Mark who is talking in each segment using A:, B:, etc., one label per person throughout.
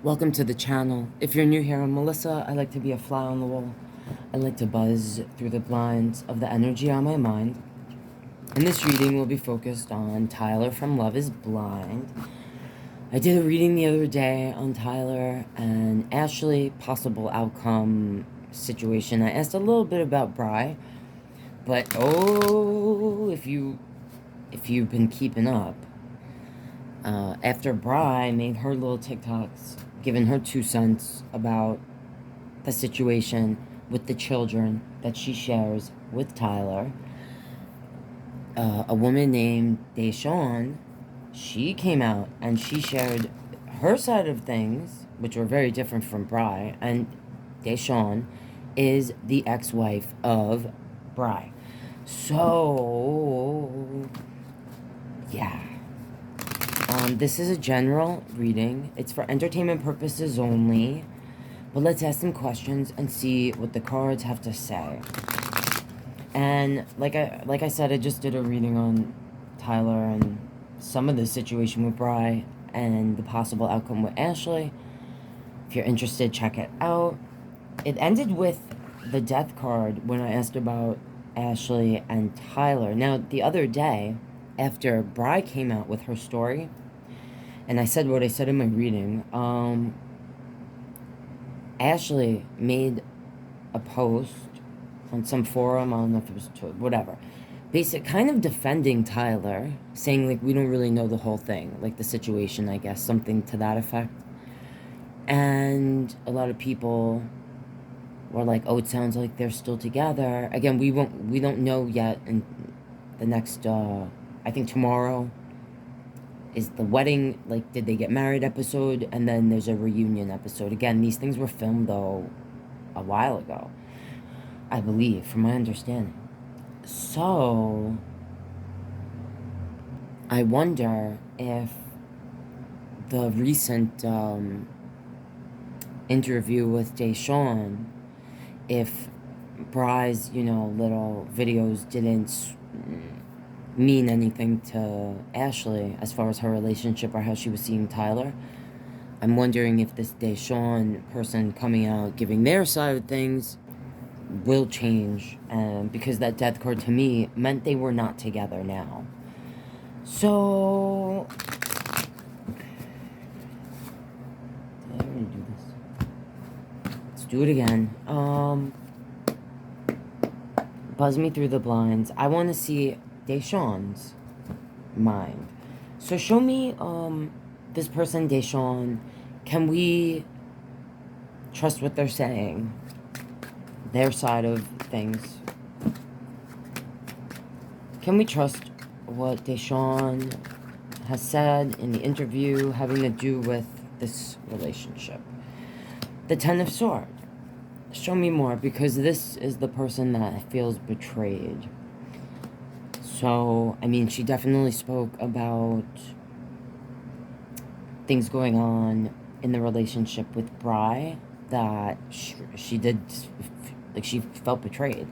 A: Welcome to the channel. If you're new here, I'm Melissa. I like to be a fly on the wall. I like to buzz through the blinds of the energy on my mind. And this reading will be focused on Tyler from Love is Blind. I did a reading the other day on Tyler and Ashley, possible outcome situation. I asked a little bit about Bri, but if you've been keeping up, after Bri made her little TikToks, giving her 2 cents about the situation with the children that she shares with Tyler, a woman named Daeshon, she came out and she shared her side of things, which were very different from Bri, and Daeshon is the ex-wife of Bri. So, yeah. This is a general reading. It's for entertainment purposes only. But let's ask some questions and see what the cards have to say. And like I said, I just did a reading on Tyler and some of the situation with Bri and the possible outcome with Ashley. If you're interested, check it out. It ended with the death card when I asked about Ashley and Tyler. Now, the other day, after Bri came out with her story, and I said what I said in my reading, Ashley made a post on some forum, I don't know if it was whatever, kind of defending Tyler, saying, like, we don't really know the whole thing, like the situation, I guess, something to that effect. And a lot of people were like, oh, it sounds like they're still together. Again, we don't know yet, and the next, I think tomorrow is the wedding, like, did they get married episode, and then there's a reunion episode. Again, these things were filmed, though, a while ago, I believe, from my understanding. So, I wonder if the recent interview with Daeshon, if Bri's, little videos didn't mean anything to Ashley as far as her relationship or how she was seeing Tyler. I'm wondering if this Daeshon person coming out, giving their side of things, will change, because that death card to me meant they were not together now. So, did I already do this? Let's do it again. Buzz me through the blinds. I want to see Daeshon's mind. So show me this person, Daeshon. Can we trust what they're saying? Their side of things. Can we trust what Daeshon has said in the interview having to do with this relationship? The Ten of Swords. Show me more, because this is the person that feels betrayed. So, I mean, she definitely spoke about things going on in the relationship with Bri that she did, like, she felt betrayed.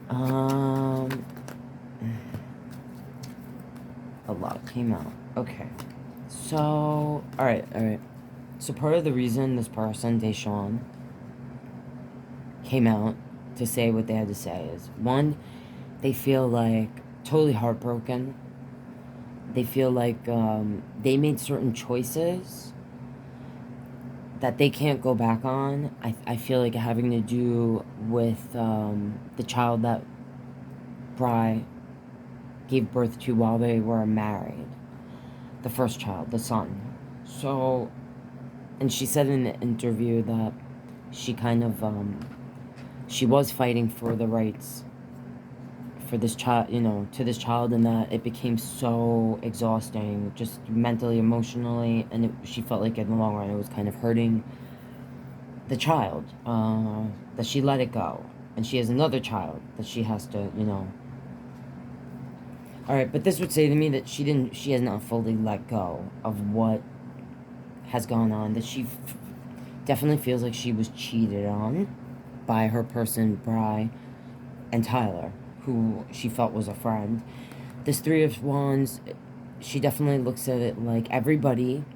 A: A lot came out. Okay. So, alright. So part of the reason this person, Daeshon, came out to say what they had to say is, one, they feel like totally heartbroken. They feel like they made certain choices that they can't go back on. I feel like having to do with the child that Bri gave birth to while they were married. The first child, the son. So, and she said in the interview that she kind of, she was fighting for the rights for this child, to this child, and that it became so exhausting, just mentally, emotionally, and she felt like in the long run it was kind of hurting the child, that she let it go. And she has another child that she has to, Alright, but this would say to me that she has not fully let go of what has gone on, that she definitely feels like she was cheated on by her person, Bri, and Tyler, who she felt was a friend. This Three of Wands, she definitely looks at it like everybody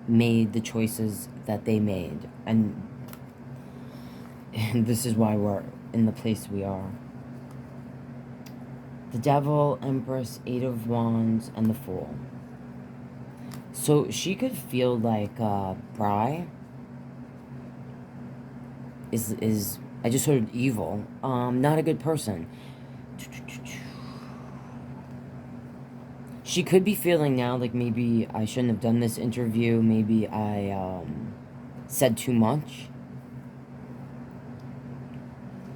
A: made the choices that they made. And this is why we're in the place we are. The Devil, Empress, Eight of Wands, and the Fool. So she could feel like Bri is I just heard evil. Not a good person. She could be feeling now like maybe I shouldn't have done this interview. Maybe I said too much.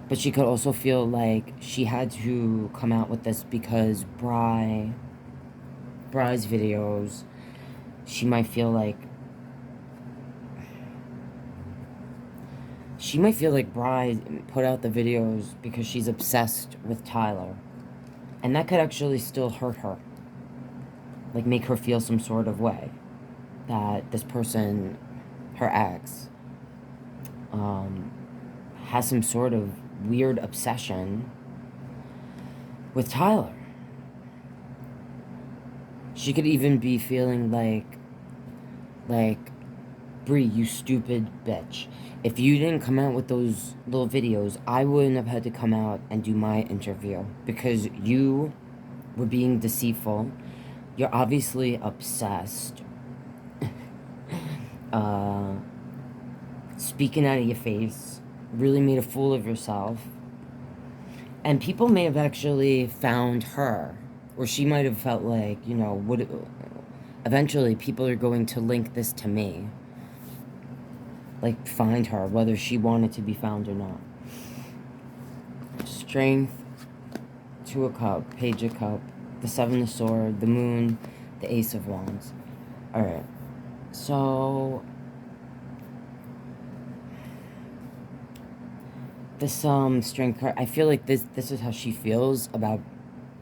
A: But she could also feel like she had to come out with this because Bri's videos, she might feel like Bri put out the videos because she's obsessed with Tyler. And that could actually still hurt her. Like, make her feel some sort of way. That this person, her ex, has some sort of weird obsession with Tyler. She could even be feeling like, Bree, you stupid bitch. If you didn't come out with those little videos, I wouldn't have had to come out and do my interview. Because you were being deceitful. You're obviously obsessed. Speaking out of your face. Really made a fool of yourself. And people may have actually found her. Or she might have felt like, you know, eventually people are going to link this to me. Like, find her, whether she wanted to be found or not. Strength, Two of Cups, Page of Cups, the Seven of Swords, the Moon, the Ace of Wands. Alright, so this strength card, I feel like this is how she feels about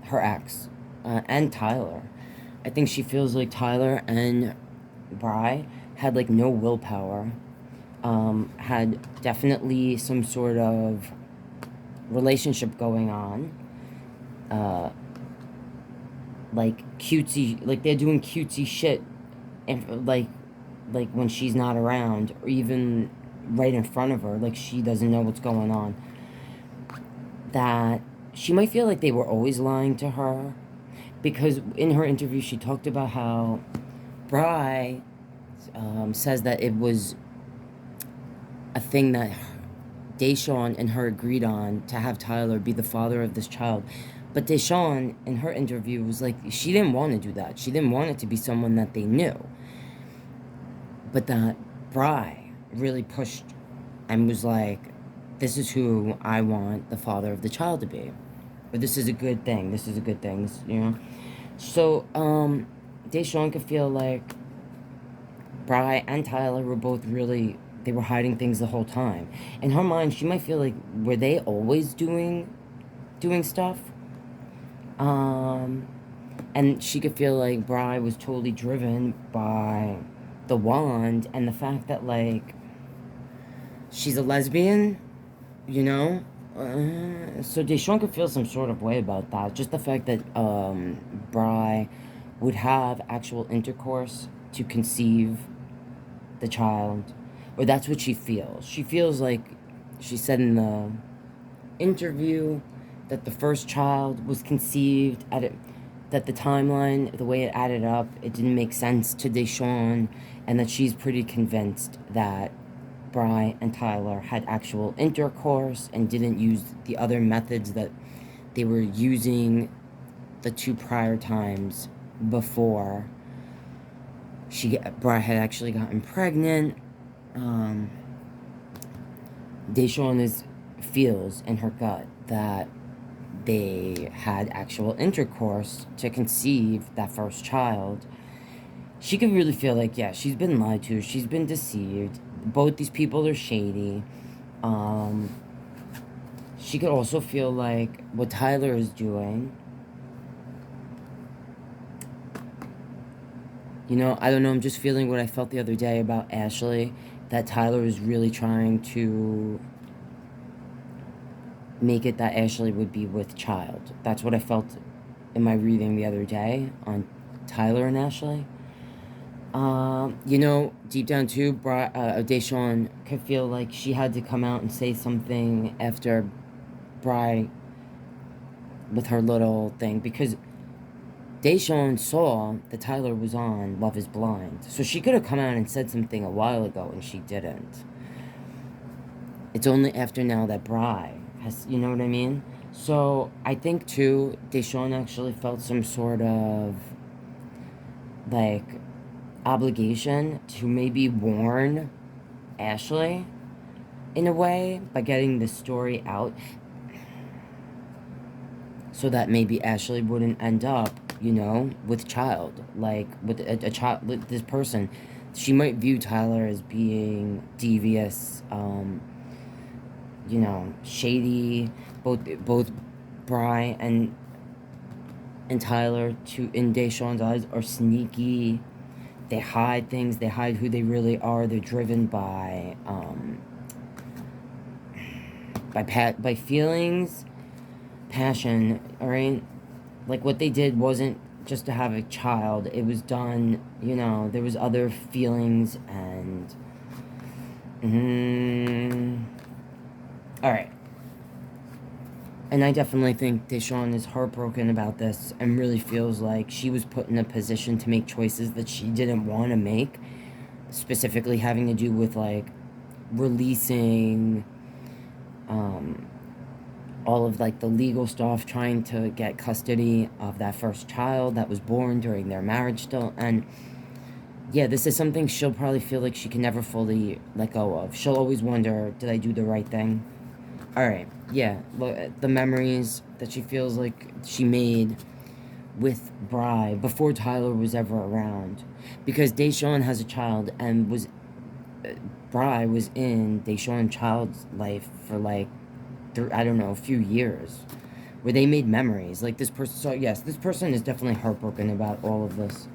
A: her ex and Tyler. I think she feels like Tyler and Bri had like no willpower. Had definitely some sort of relationship going on. Like cutesy, like they're doing cutesy shit, and like when she's not around, or even right in front of her, like she doesn't know what's going on. That she might feel like they were always lying to her, because in her interview she talked about how Bri says that it was a thing that Daeshon and her agreed on to have Tyler be the father of this child. But Daeshon, in her interview, was like, she didn't want to do that. She didn't want it to be someone that they knew. But that Bri really pushed and was like, this is who I want the father of the child to be. Or this is a good thing. This is a good thing. This, you know? So, Daeshon could feel like Bri and Tyler were both really, they were hiding things the whole time. In her mind, she might feel like, were they always doing stuff? And she could feel like Bri was totally driven by the wand and the fact that, like, she's a lesbian, you know? So Daeshon could feel some sort of way about that. Just the fact that, Bri would have actual intercourse to conceive the child. Or that's what she feels. She feels like, she said in the interview, that the first child was conceived at it, that the timeline, the way it added up, it didn't make sense to Daeshon, and that she's pretty convinced that Bri and Tyler had actual intercourse and didn't use the other methods that they were using the two prior times before Bri had actually gotten pregnant. Daeshon feels in her gut that they had actual intercourse to conceive that first child. She could really feel like, yeah, she's been lied to, she's been deceived, both these people are shady. She could also feel like what Tyler is doing, you know, I don't know, I'm just feeling what I felt the other day about Ashley, that Tyler is really trying to make it that Ashley would be with child. That's what I felt in my reading the other day on Tyler and Ashley. You know, deep down too, Daeshon could feel like she had to come out and say something after Bri with her little thing, because Daeshon saw that Tyler was on Love is Blind. So she could have come out and said something a while ago, and she didn't. It's only after now that Bri has, you know what I mean? So I think too, Daeshon actually felt some sort of, like, obligation to maybe warn Ashley in a way by getting the story out, so that maybe Ashley wouldn't end up, you know, with child, like with a child, with this person. She might view Tyler as being devious, you know, shady. Both Bri and Tyler, to in Daeshon's eyes, are sneaky. They hide things. They hide who they really are. They're driven by feelings, passion. All right, like what they did wasn't just to have a child. It was done. You know, there was other feelings and. All right. And I definitely think Daeshon is heartbroken about this and really feels like she was put in a position to make choices that she didn't want to make, specifically having to do with, like, releasing all of, like, the legal stuff, trying to get custody of that first child that was born during their marriage still. And yeah, this is something she'll probably feel like she can never fully let go of. She'll always wonder, did I do the right thing? Alright, yeah, look, the memories that she feels like she made with Bri before Tyler was ever around. Because Daeshon has a child, and Bri was in Daeshon's child's life for, like, I don't know, a few years, where they made memories. Like, this person, so yes, this person is definitely heartbroken about all of this.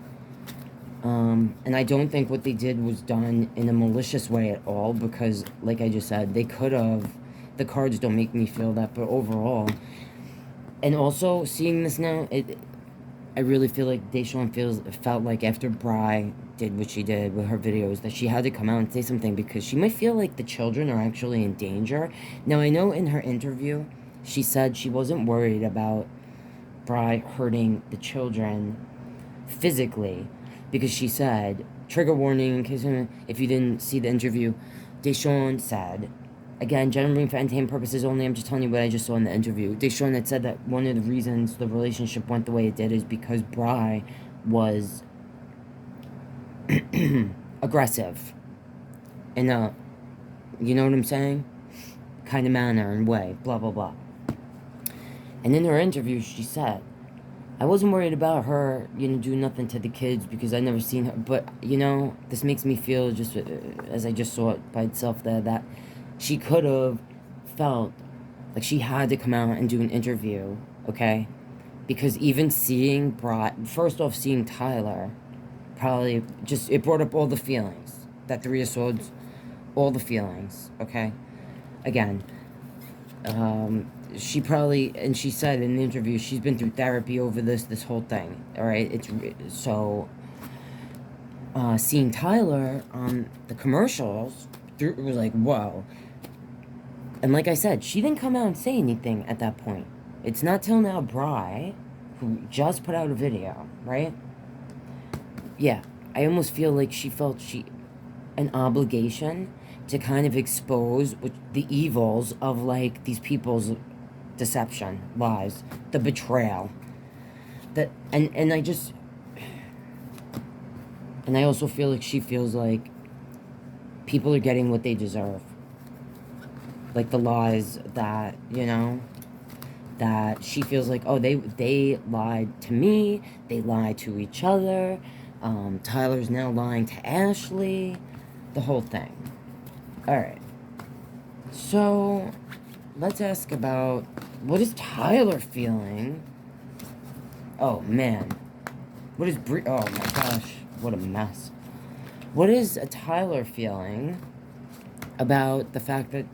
A: And I don't think what they did was done in a malicious way at all, because, like I just said, they could have. The cards don't make me feel that, but overall, and also seeing this now, I really feel like Daeshon felt like after Bri did what she did with her videos, that she had to come out and say something, because she might feel like the children are actually in danger. Now, I know in her interview, she said she wasn't worried about Bri hurting the children physically, because she said, trigger warning in case if you didn't see the interview, Daeshon said, again, generating for entertainment purposes only, I'm just telling you what I just saw in the interview. Daeshon had said that one of the reasons the relationship went the way it did is because Bri was aggressive in a, you know what I'm saying, kind of manner and way, blah, blah, blah. And in her interview, she said, I wasn't worried about her, you know, doing nothing to the kids because I never seen her. But, you know, this makes me feel, just as I just saw it by itself there, that she could have felt like she had to come out and do an interview, okay? Because even seeing first off, seeing Tyler, probably just, it brought up all the feelings. That Three of Swords, all the feelings, okay? Again, she probably, and she said in the interview, she's been through therapy over this whole thing, all right? It's, so, seeing Tyler on the commercials, it was like, whoa. And like I said, she didn't come out and say anything at that point. It's not till now Bri, who just put out a video, right? Yeah, I almost feel like she felt an obligation to kind of expose the evils of, like, these people's deception, lies, the betrayal. And I also feel like she feels like people are getting what they deserve. Like the lies that, you know, that she feels like, oh, they lied to me, they lied to each other, Tyler's now lying to Ashley, the whole thing. Alright. So, let's ask about, what is Tyler feeling? Oh, man. What is oh my gosh, what a mess. What is Tyler feeling about the fact that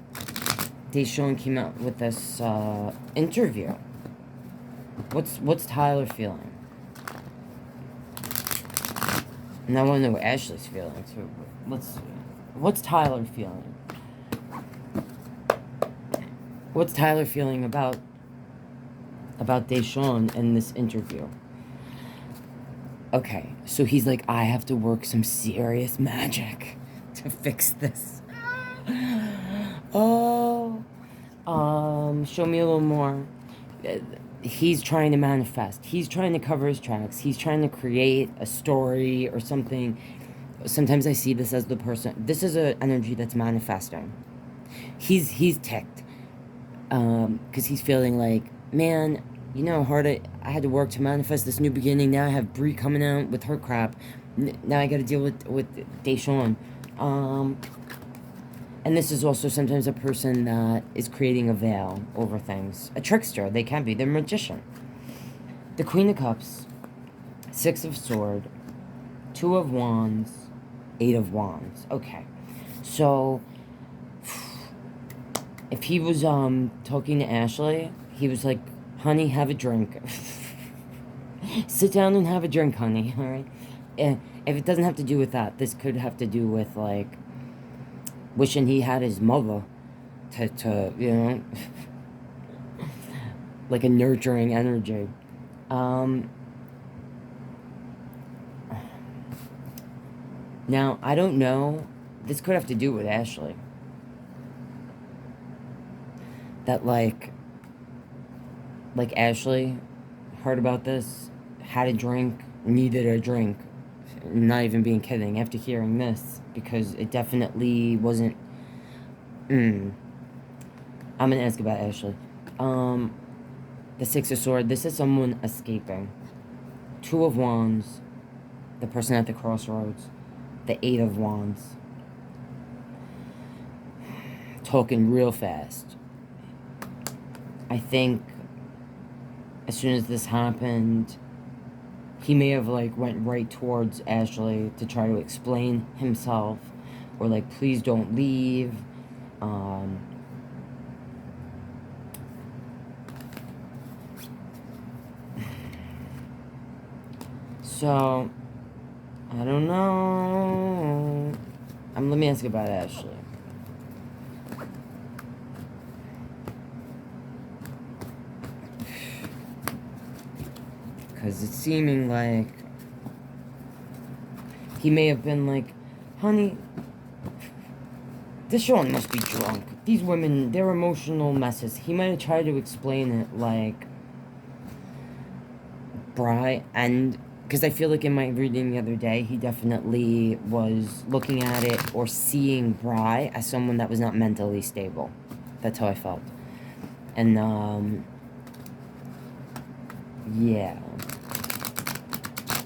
A: Daeshon came out with this interview? What's Tyler feeling? And I want to know what Ashley's feeling too. Let's see. What's Tyler feeling? What's Tyler feeling about Daeshon in this interview? Okay, so he's like, I have to work some serious magic to fix this. Oh, show me a little more. He's trying to manifest. He's trying to cover his tracks. He's trying to create a story or something. Sometimes I see this as the person. This is an energy that's manifesting. He's ticked. Because he's feeling like, man, you know how hard I had to work to manifest this new beginning. Now I have Brie coming out with her crap. Now I got to deal with Daeshon. And this is also sometimes a person that is creating a veil over things. A trickster, they can be. They're a magician. The Queen of Cups, Six of Swords, Two of Wands, Eight of Wands. Okay. So, if he was talking to Ashley, he was like, honey, have a drink. Sit down and have a drink, honey, all right? If it doesn't have to do with that, this could have to do with, like, wishing he had his mother to you know, like a nurturing energy. Now, I don't know. This could have to do with Ashley. That, like Ashley heard about this, had a drink, needed a drink. Not even being kidding, after hearing this, because it definitely wasn't... I'm gonna ask about Ashley. The Six of Swords, this is someone escaping. Two of Wands, the person at the crossroads. The Eight of Wands. Talking real fast. I think as soon as this happened, he may have, like, went right towards Ashley to try to explain himself, or, like, please don't leave. So, I don't know. Let me ask about Ashley. Because it's seeming like he may have been like, honey, Daeshon must be drunk. These women, they're emotional messes. He might have tried to explain it like Bri, and because I feel like in my reading the other day, he definitely was looking at it or seeing Bri as someone that was not mentally stable. That's how I felt. And, yeah.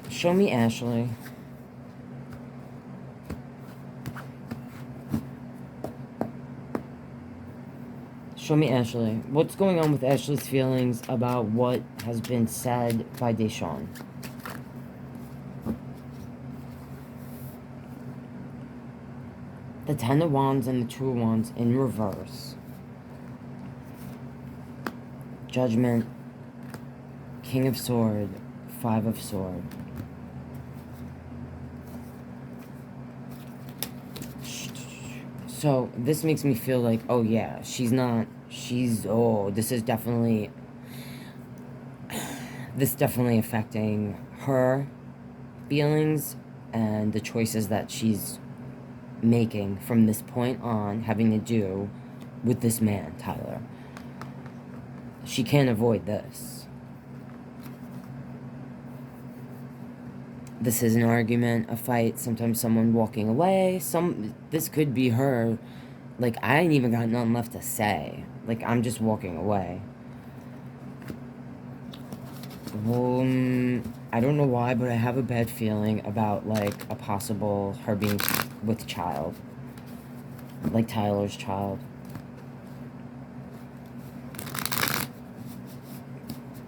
A: Show me Ashley. Show me Ashley. What's going on with Ashley's feelings about what has been said by Daeshon? The Ten of Wands and the Two of Wands in reverse. Judgment. King of Sword. Five of Sword. So, this makes me feel like, oh yeah, this is definitely affecting her feelings and the choices that she's making from this point on, having to do with this man, Tyler. She can't avoid this. This is an argument, a fight, sometimes someone walking away. This could be her. Like, I ain't even got nothing left to say. Like, I'm just walking away. I don't know why, but I have a bad feeling about, like, a possible her being with child. Like Tyler's child.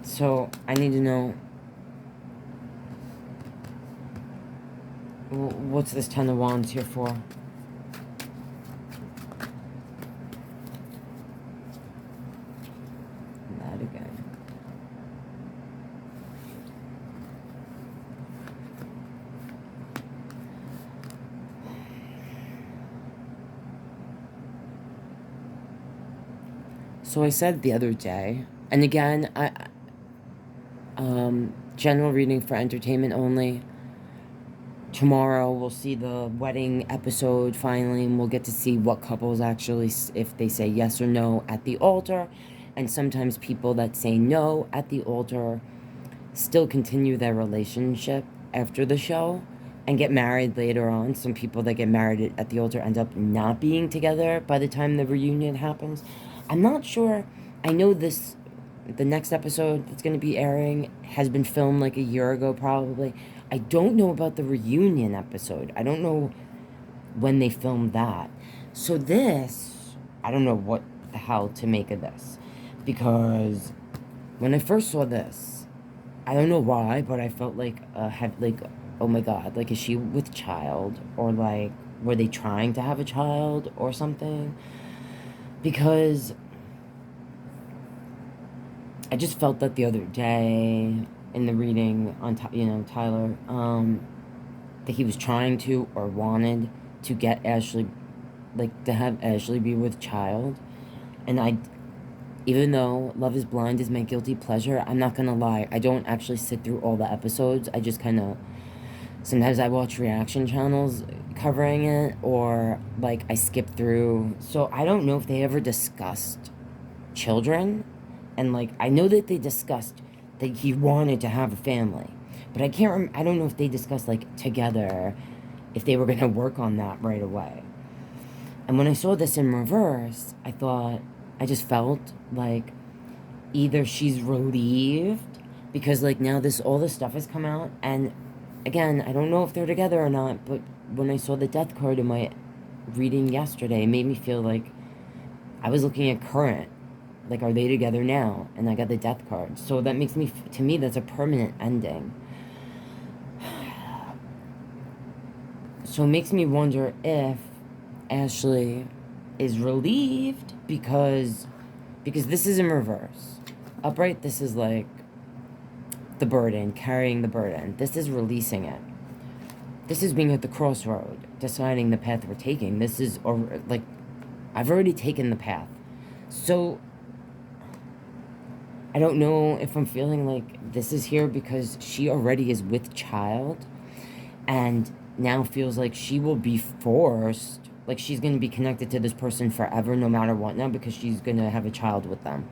A: So, I need to know... What's this Ten of Wands here for? That again. So I said the other day, and again, general reading for entertainment only. Tomorrow we'll see the wedding episode finally, and we'll get to see what couples actually, if they say yes or no at the altar. And sometimes people that say no at the altar still continue their relationship after the show and get married later on. Some people that get married at the altar end up not being together by the time the reunion happens. I'm not sure. I know the next episode that's going to be airing has been filmed like a year ago probably. I don't know about the reunion episode. I don't know when they filmed that. So this, I don't know what the hell to make of this. Because when I first saw this, I don't know why, but I felt like, oh my god, like, is she with child? Or like, were they trying to have a child or something? Because I just felt that the other day in the reading on, Tyler, that he was trying to or wanted to get Ashley, like, to have Ashley be with child. And even though Love is Blind is my guilty pleasure, I'm not gonna lie, I don't actually sit through all the episodes. I just kind of, sometimes I watch reaction channels covering it, or, like, I skip through. So I don't know if they ever discussed children. And, like, I know that they discussed that he wanted to have a family. But I don't know if they discussed, like, together, if they were going to work on that right away. And when I saw this in reverse, I just felt like either she's relieved because, like, now all this stuff has come out. And, again, I don't know if they're together or not, but when I saw the death card in my reading yesterday, it made me feel like I was looking at current. Like, are they together now? And I got the death card. So that makes me, to me, that's a permanent ending. So it makes me wonder if Ashley is relieved because this is in reverse. Upright, this is like the burden, carrying the burden. This is releasing it. This is being at the crossroad, deciding the path we're taking. This is, like, I've already taken the path. So I don't know if I'm feeling like this is here because she already is with child and now feels like she will be forced, like she's going to be connected to this person forever no matter what now because she's going to have a child with them.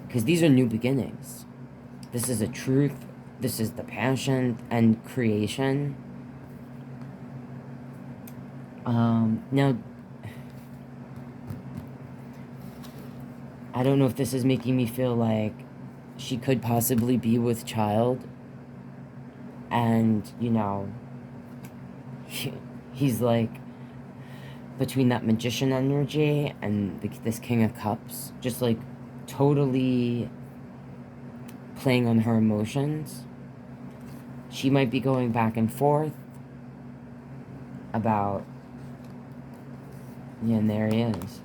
A: Because these are new beginnings. This is a truth. This is the passion and creation. Now, I don't know if this is making me feel like she could possibly be with child. And, he's like between that magician energy and this King of Cups. Just like totally playing on her emotions. She might be going back and forth about, yeah, and there he is.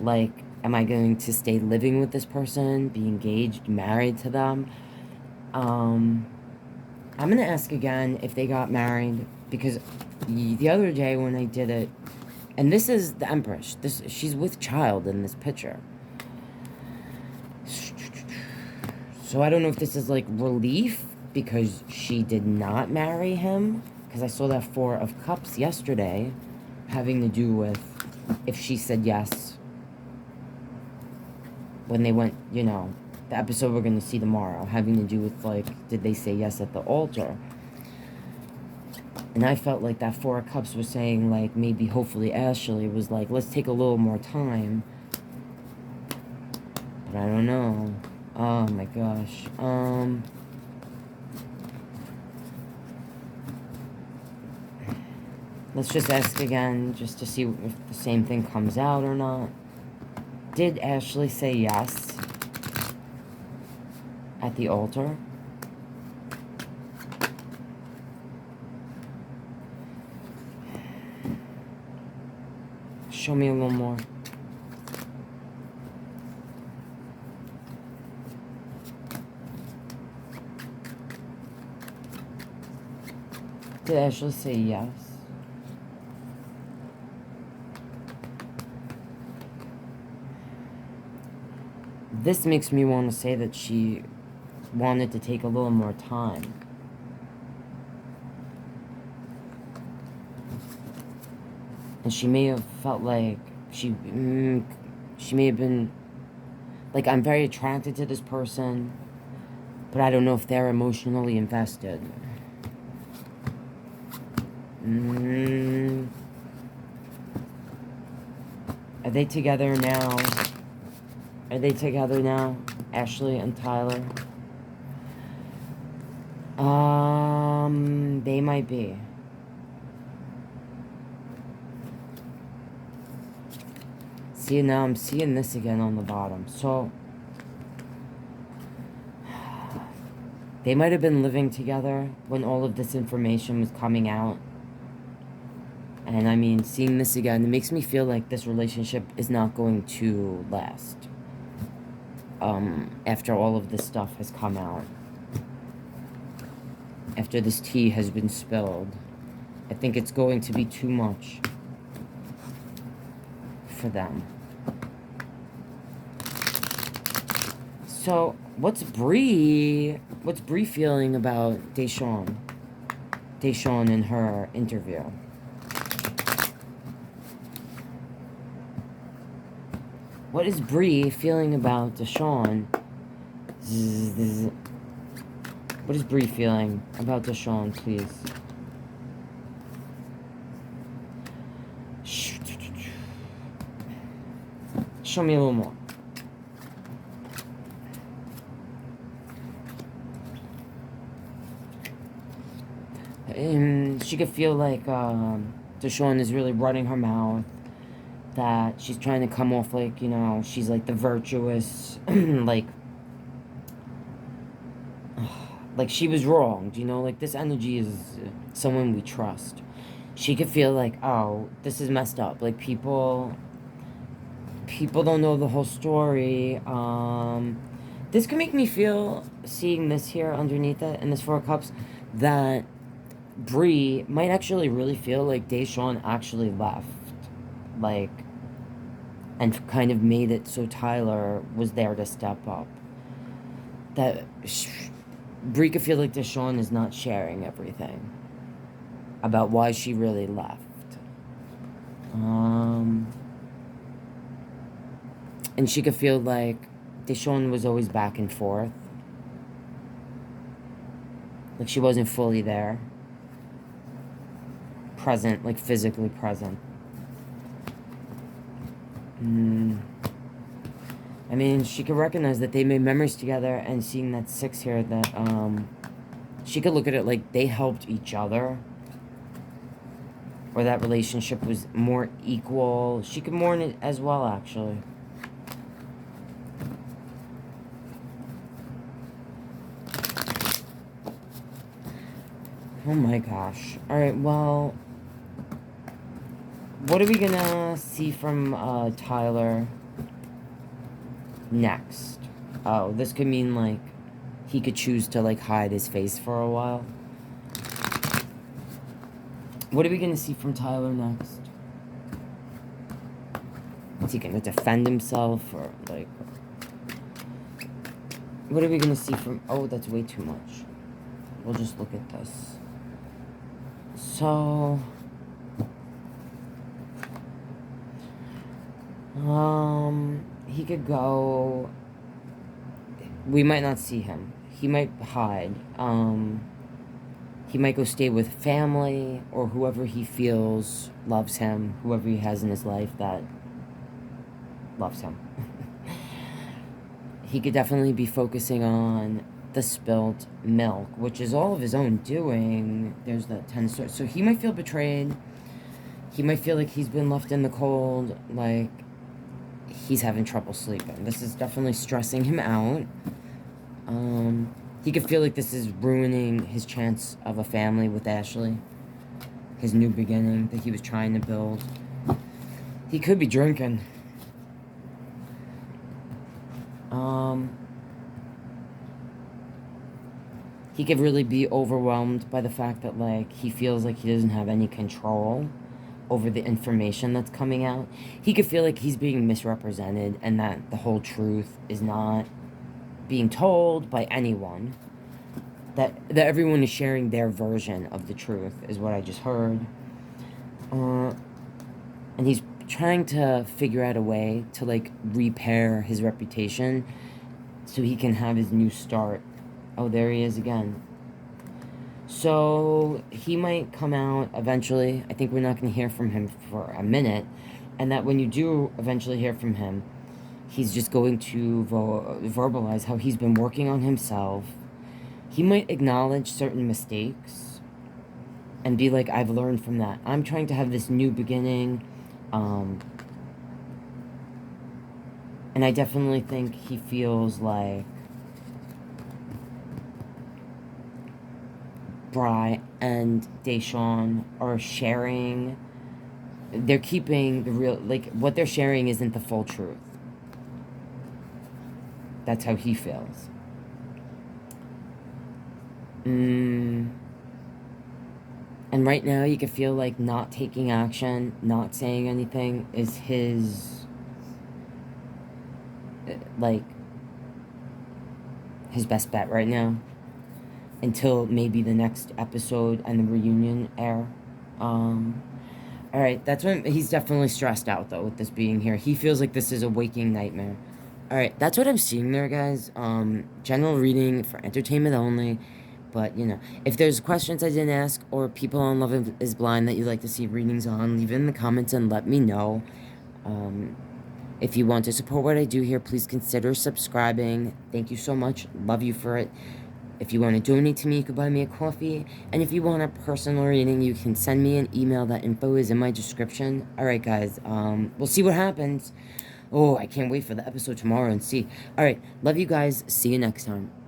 A: Like, am I going to stay living with this person, be engaged, married to them? I'm going to ask again if they got married, because the other day when I did it, and this is the Empress, she's with child in this picture. So I don't know if this is like relief because she did not marry him, because I saw that Four of Cups yesterday having to do with if she said yes when they went, the episode we're going to see tomorrow, having to do with, like, did they say yes at the altar? And I felt like that Four of Cups was saying, like, maybe hopefully Ashley was like, let's take a little more time. But I don't know. Oh my gosh. Let's just ask again, just to see if the same thing comes out or not. Did Ashley say yes at the altar? Show me a little more. Did Ashley say yes? This makes me want to say that she wanted to take a little more time. And she may have felt like she may have been like, I'm very attracted to this person, but I don't know if they're emotionally invested. Are they together now? Are they together now, Ashley and Tyler? They might be. See, now I'm seeing this again on the bottom. So, they might have been living together when all of this information was coming out. And I mean, seeing this again, it makes me feel like this relationship is not going to last. After all of this stuff has come out. After this tea has been spilled. I think it's going to be too much for them. So, what's Bree feeling about Daeshon? Daeshon in her interview. What is Bree feeling about Daeshon? What is Bree feeling about Daeshon, please? Show me a little more. And she could feel like Daeshon is really running her mouth. That she's trying to come off like, you know, she's like the virtuous, like she was wronged, you know, like this energy is someone we trust. She could feel like, oh, this is messed up. Like people don't know the whole story. This could make me feel, seeing this here underneath it, and this Four of Cups, that Bree might actually really feel like Daeshon actually left. Like, and kind of made it so Tyler was there to step up. That Bree could feel like Daeshon is not sharing everything about why she really left. And she could feel like Daeshon was always back and forth. Like she wasn't fully there. Present, like physically present. I mean, she could recognize that they made memories together, and seeing that 6 here, that, she could look at it like they helped each other. Or that relationship was more equal. She could mourn it as well, actually. Oh my gosh. Alright, well, what are we gonna see from Tyler next? Oh, this could mean like he could choose to like hide his face for a while. What are we gonna see from Tyler next? Is he gonna defend himself, or like, what are we gonna see from, oh, that's way too much. We'll just look at this. So, he could go, we might not see him. He might hide. He might go stay with family, or whoever he feels loves him, whoever he has in his life that loves him. He could definitely be focusing on the spilt milk, which is all of his own doing. There's that 10 swords. So he might feel betrayed. He might feel like he's been left in the cold, like he's having trouble sleeping. This is definitely stressing him out. He could feel like this is ruining his chance of a family with Ashley. His new beginning that he was trying to build. He could be drinking. He could really be overwhelmed by the fact that, like, he feels like he doesn't have any control over the information that's coming out. He could feel like he's being misrepresented and that the whole truth is not being told by anyone. That everyone is sharing their version of the truth is what I just heard. And he's trying to figure out a way to, like, repair his reputation so he can have his new start. Oh, there he is again. So he might come out eventually. I think we're not going to hear from him for a minute. And that when you do eventually hear from him, he's just going to verbalize how he's been working on himself. He might acknowledge certain mistakes and be like, I've learned from that. I'm trying to have this new beginning. And I definitely think he feels like Bry and Daeshon are sharing. They're keeping the real, like, what they're sharing isn't the full truth. That's how he feels. And right now, you can feel like not taking action, not saying anything is his, like, his best bet right now. Until maybe the next episode and the reunion air. Alright, that's when he's definitely stressed out, though, with this being here. He feels like this is a waking nightmare. Alright, that's what I'm seeing there, guys. General reading for entertainment only. But, you know, if there's questions I didn't ask or people on Love is Blind that you'd like to see readings on, leave it in the comments and let me know. If you want to support what I do here, please consider subscribing. Thank you so much. Love you for it. If you want to donate to me, you can buy me a coffee. And if you want a personal reading, you can send me an email. That info is in my description. Alright, guys. We'll see what happens. Oh, I can't wait for the episode tomorrow and see. Alright, love you guys. See you next time.